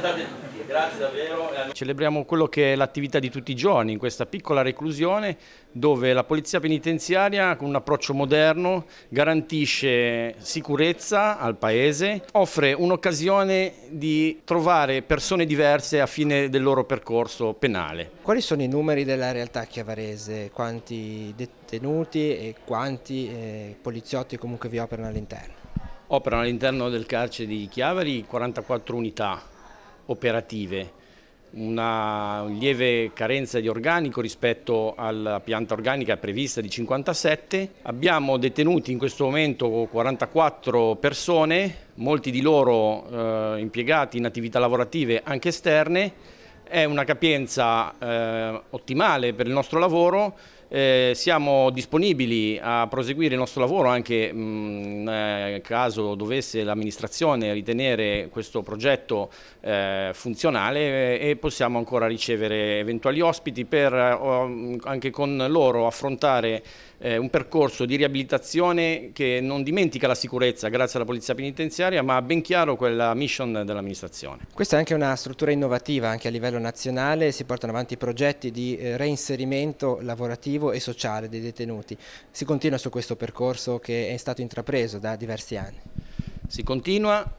andate tutti, grazie davvero. Celebriamo quello che è l'attività di tutti i giorni in questa piccola reclusione dove la polizia penitenziaria con un approccio moderno garantisce sicurezza al paese, offre un'occasione di trovare persone diverse a fine del loro percorso penale. Quali sono i numeri della realtà chiavarese? Quanti detenuti e quanti poliziotti comunque vi operano all'interno? Operano all'interno del carcere di Chiavari 44 unità operative, una lieve carenza di organico rispetto alla pianta organica prevista di 57. Abbiamo detenuti in questo momento 44 persone, molti di loro impiegati in attività lavorative anche esterne. È una capienza ottimale per il nostro lavoro. Siamo disponibili a proseguire il nostro lavoro anche in caso dovesse l'amministrazione ritenere questo progetto funzionale e possiamo ancora ricevere eventuali ospiti per anche con loro affrontare un percorso di riabilitazione che non dimentica la sicurezza grazie alla polizia penitenziaria, ma ha ben chiaro quella mission dell'amministrazione. Questa è anche una struttura innovativa anche a livello nazionale, si portano avanti progetti di reinserimento lavorativo e sociale dei detenuti. Si continua su questo percorso che è stato intrapreso da diversi anni? Si continua.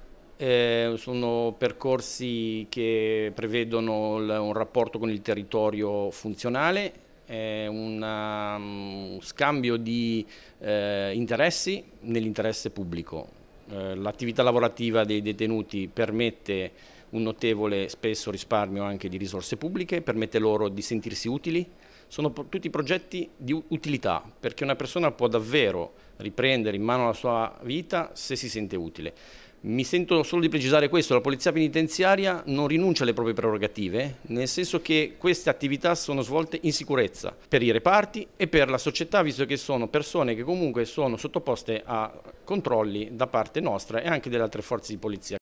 Sono percorsi che prevedono un rapporto con il territorio funzionale, un scambio di interessi nell'interesse pubblico. L'attività lavorativa dei detenuti permette un notevole spesso risparmio anche di risorse pubbliche, permette loro di sentirsi utili. Sono tutti progetti di utilità perché una persona può davvero riprendere in mano la sua vita se si sente utile. Mi sento solo di precisare questo, la polizia penitenziaria non rinuncia alle proprie prerogative, nel senso che queste attività sono svolte in sicurezza per i reparti e per la società, visto che sono persone che comunque sono sottoposte a controlli da parte nostra e anche delle altre forze di polizia.